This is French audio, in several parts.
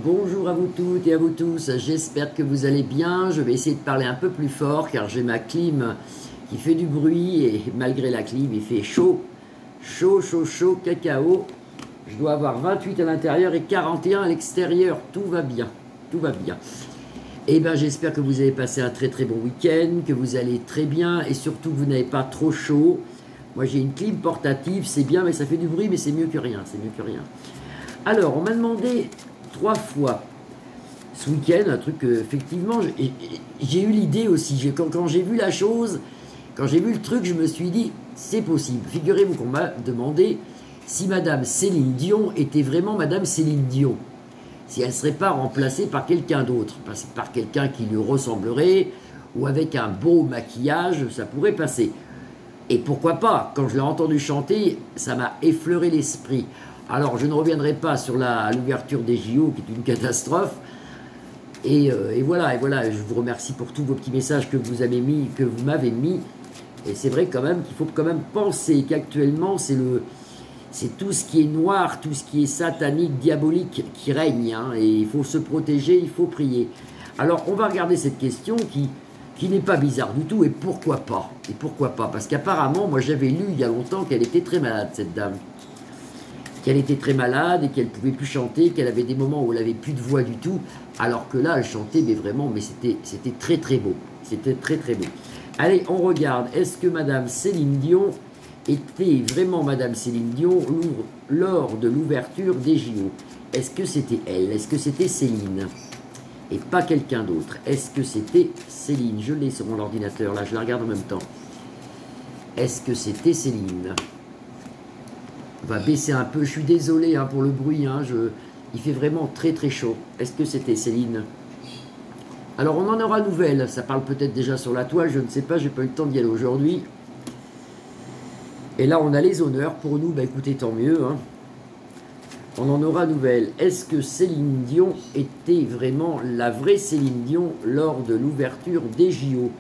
Bonjour à vous toutes et à vous tous, j'espère que vous allez bien. Je vais essayer de parler un peu plus fort car j'ai ma clim qui fait du bruit et malgré la clim il fait chaud, chaud, cacao. Je dois avoir 28 à l'intérieur et 41 à l'extérieur, tout va bien, tout va bien. Et bien j'espère que vous avez passé un très bon week-end, que vous allez très bien et surtout que vous n'avez pas trop chaud. Moi j'ai une clim portative, c'est bien mais ça fait du bruit mais c'est mieux que rien, c'est mieux que rien. Alors on m'a demandé 3 fois ce week-end, un truc effectivement, j'ai eu l'idée aussi, quand j'ai vu la chose, quand j'ai vu le truc, je me suis dit, c'est possible. Figurez-vous qu'on m'a demandé si Madame Céline Dion était vraiment Madame Céline Dion, si elle ne serait pas remplacée par quelqu'un d'autre, par quelqu'un qui lui ressemblerait, ou avec un beau maquillage, ça pourrait passer. Et pourquoi pas, quand je l'ai entendu chanter, ça m'a effleuré l'esprit. Alors, je ne reviendrai pas sur l'ouverture des JO, qui est une catastrophe. Et voilà, je vous remercie pour tous vos petits messages que vous m'avez mis. Et c'est vrai quand même qu'il faut quand même penser qu'actuellement, c'est tout ce qui est noir, tout ce qui est satanique, diabolique qui règne. Hein, et il faut se protéger, il faut prier. Alors, on va regarder cette question qui n'est pas bizarre du tout. Et pourquoi pas? Et pourquoi pas? Parce qu'apparemment, moi j'avais lu il y a longtemps qu'elle était très malade, cette dame. Qu'elle était très malade et qu'elle ne pouvait plus chanter, qu'elle avait des moments où elle n'avait plus de voix du tout, alors que là, elle chantait, mais vraiment, mais c'était très beau. C'était très beau. Allez, on regarde. Est-ce que Madame Céline Dion était vraiment Madame Céline Dion lors de l'ouverture des JO? Est-ce que c'était elle? Est-ce que c'était Céline? Et pas quelqu'un d'autre. Est-ce que c'était Céline? Je l'ai sur mon ordinateur, là, je la regarde en même temps. Est-ce que c'était Céline? On va baisser un peu, je suis désolé hein, pour le bruit, hein, il fait vraiment très chaud. Est-ce que c'était Céline? Alors on en aura nouvelle, ça parle peut-être déjà sur la toile, je ne sais pas, j'ai pas eu le temps d'y aller aujourd'hui. Et là on a les honneurs, pour nous, bah écoutez, tant mieux. Hein. On en aura nouvelle. Est-ce que Céline Dion était vraiment la vraie Céline Dion lors de l'ouverture des JO?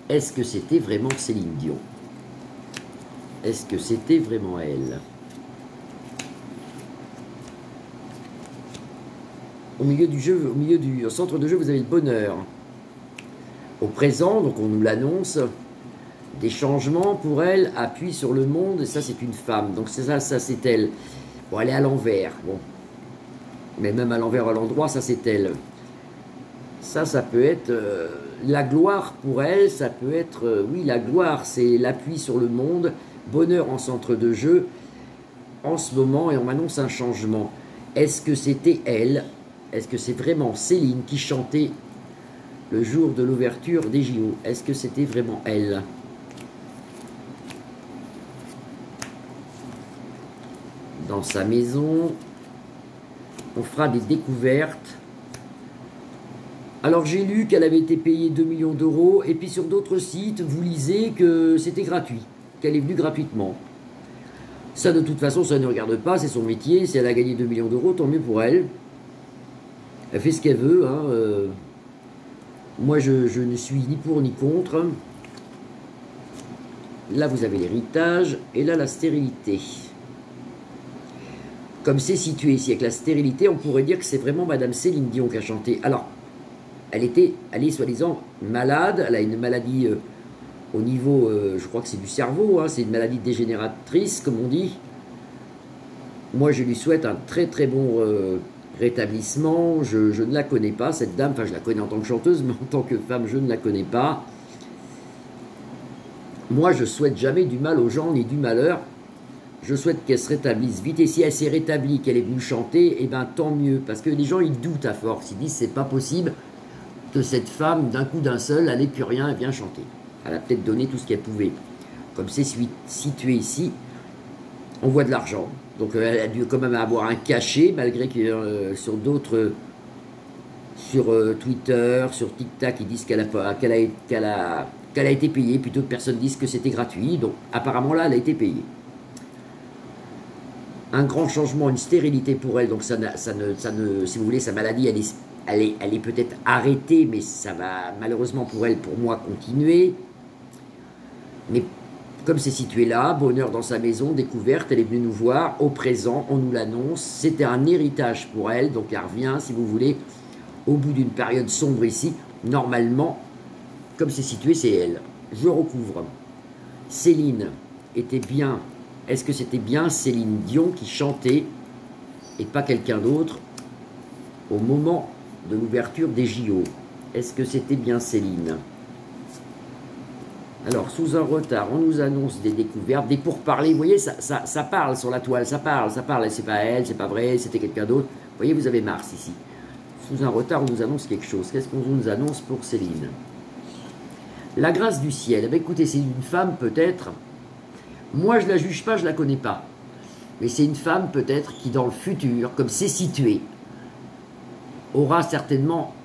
Est-ce que c'était vraiment Céline Dion? Est-ce que c'était vraiment elle? Au milieu du jeu, au centre de jeu, vous avez le bonheur. Au présent, donc on nous l'annonce, des changements pour elle, appuie sur le monde, et ça c'est une femme, donc c'est ça c'est elle. Bon, elle est à l'envers, bon. Mais même à l'envers, à l'endroit, ça c'est elle. Ça peut être la gloire pour elle, ça peut être, oui, la gloire, c'est l'appui sur le monde, bonheur en centre de jeu, en ce moment, et on m'annonce un changement. Est-ce que c'était elle? Est-ce que c'est vraiment Céline qui chantait le jour de l'ouverture des JO? Est-ce que c'était vraiment elle? Dans sa maison, on fera des découvertes. Alors j'ai lu qu'elle avait été payée 2 millions d'euros, et puis sur d'autres sites, vous lisez que c'était gratuit, qu'elle est venue gratuitement. Ça de toute façon, ça ne regarde pas, c'est son métier, si elle a gagné 2 millions d'euros, tant mieux pour elle. Elle fait ce qu'elle veut. Hein, moi, je ne suis ni pour ni contre. Là, vous avez l'héritage. Et là, la stérilité. Comme c'est situé ici avec la stérilité, on pourrait dire que c'est vraiment Madame Céline Dion qui a chanté. Alors, elle est soi-disant malade. Elle a une maladie au niveau, je crois que c'est du cerveau. Hein, c'est une maladie dégénératrice, comme on dit. Moi, je lui souhaite un très bon rétablissement. Je ne la connais pas, cette dame. Enfin, je la connais en tant que chanteuse, mais en tant que femme, je ne la connais pas. Moi, je souhaite jamais du mal aux gens, ni du malheur. Je souhaite qu'elle se rétablisse vite. Et si elle s'est rétablie, qu'elle est venue chanter, eh bien, tant mieux. Parce que les gens, ils doutent à force. Ils disent, c'est pas possible que cette femme, d'un coup d'un seul, elle n'ait plus rien, elle vient chanter. Elle a peut-être donné tout ce qu'elle pouvait. Comme c'est situé ici, on voit de l'argent. Donc elle a dû quand même avoir un cachet, malgré que sur d'autres, sur Twitter, sur TikTok, ils disent qu'elle a été payée, plutôt que personne disent que c'était gratuit. Donc apparemment là, elle a été payée. Un grand changement, une stérilité pour elle, donc si vous voulez, sa maladie, elle est peut-être arrêtée, mais ça va malheureusement pour elle, pour moi, continuer. Mais Comme c'est situé là, bonheur dans sa maison, découverte, elle est venue nous voir, au présent, on nous l'annonce, c'était un héritage pour elle, donc elle revient, si vous voulez, au bout d'une période sombre ici, normalement, comme c'est situé, c'est elle. Je recouvre. Céline était bien, est-ce que c'était bien Céline Dion qui chantait, et pas quelqu'un d'autre, au moment de l'ouverture des JO? Est-ce que c'était bien Céline? Alors, sous un retard, on nous annonce des découvertes, des pourparlers. Vous voyez, ça parle sur la toile, ça parle. C'est pas elle, c'est pas vrai, c'était quelqu'un d'autre. Vous voyez, vous avez Mars ici. Sous un retard, on nous annonce quelque chose. Qu'est-ce qu'on nous annonce pour Céline? La grâce du ciel. Eh bien, écoutez, c'est une femme peut-être. Moi, je ne la juge pas, je ne la connais pas. Mais c'est une femme peut-être qui, dans le futur, comme c'est situé, aura certainement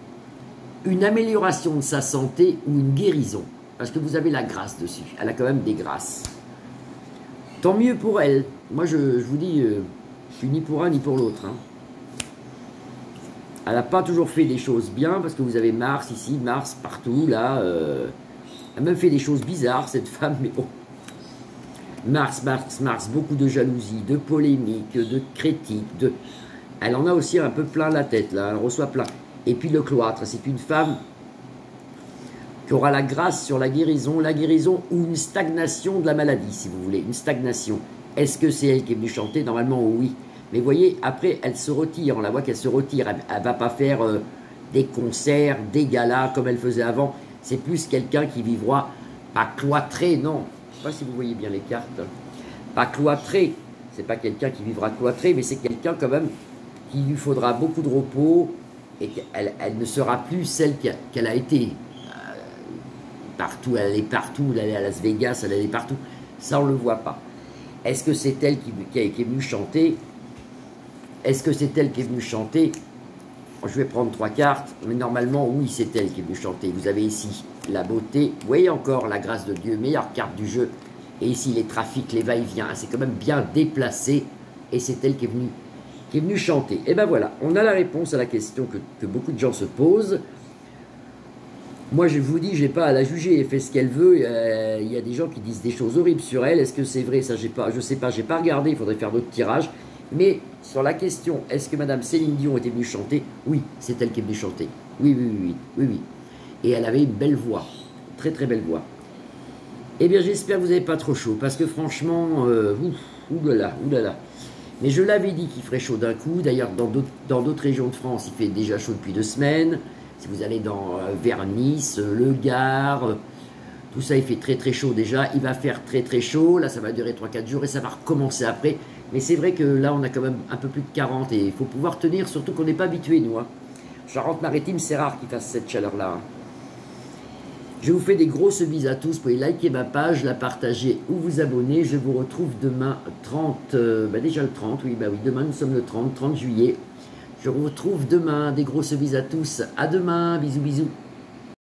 une amélioration de sa santé ou une guérison. Parce que vous avez la grâce dessus. Elle a quand même des grâces. Tant mieux pour elle. Moi, je vous dis, je suis ni pour un ni pour l'autre. Hein. Elle n'a pas toujours fait des choses bien, parce que vous avez Mars ici, Mars partout, là. Elle a même fait des choses bizarres, cette femme, mais bon. Mars, beaucoup de jalousie, de polémique, de critique. Elle en a aussi un peu plein la tête, là. Elle reçoit plein. Et puis le cloître, c'est une femme qui aura la grâce sur la guérison ou une stagnation de la maladie, si vous voulez, une stagnation. Est-ce que c'est elle qui est venue chanter? Normalement, oui. Mais voyez, après, elle se retire, on la voit qu'elle se retire, elle ne va pas faire des concerts, des galas comme elle faisait avant. C'est plus quelqu'un qui vivra pas cloîtré, non. Je ne sais pas si vous voyez bien les cartes. Pas cloîtré, c'est pas quelqu'un qui vivra cloîtré, mais c'est quelqu'un quand même qui lui faudra beaucoup de repos et qu'elle ne sera plus celle qu'elle a été. Partout, elle allait partout, elle allait à Las Vegas, elle allait partout. Ça, on ne le voit pas. Est-ce que c'est elle qui est venue chanter? Est-ce que c'est elle qui est venue chanter? Je vais prendre 3 cartes, mais normalement, oui, c'est elle qui est venue chanter. Vous avez ici la beauté. Vous voyez encore la grâce de Dieu, meilleure carte du jeu. Et ici, les trafics, les va-et-vient. C'est quand même bien déplacé. Et c'est elle qui est venue chanter. Et ben voilà, on a la réponse à la question que beaucoup de gens se posent. Moi, je vous dis, je n'ai pas à la juger, elle fait ce qu'elle veut. Il y a des gens qui disent des choses horribles sur elle. Est-ce que c'est vrai? Ça, je ne sais pas, je n'ai pas regardé, il faudrait faire d'autres tirages. Mais sur la question, est-ce que Madame Céline Dion était venue chanter? Oui, c'est elle qui est venue chanter. Oui. Et elle avait une belle voix, très très belle voix. Eh bien, j'espère que vous n'avez pas trop chaud, parce que franchement, oulala. Mais je l'avais dit qu'il ferait chaud d'un coup. D'ailleurs, dans d'autres régions de France, il fait déjà chaud depuis 2 semaines. Si vous allez vers Nice, Le Gard, tout ça, il fait très très chaud déjà. Il va faire très très chaud. Là, ça va durer 3-4 jours et ça va recommencer après. Mais c'est vrai que là, on a quand même un peu plus de 40 et il faut pouvoir tenir, surtout qu'on n'est pas habitué, nous. Hein. Charente-Maritime, c'est rare qu'il fasse cette chaleur-là. Hein. Je vous fais des grosses bises à tous. Vous pouvez liker ma page, la partager ou vous abonner. Je vous retrouve demain 30, déjà le 30, oui, demain nous sommes le 30 juillet. Je vous retrouve demain. Des grosses bises à tous. À demain. Bisous, bisous.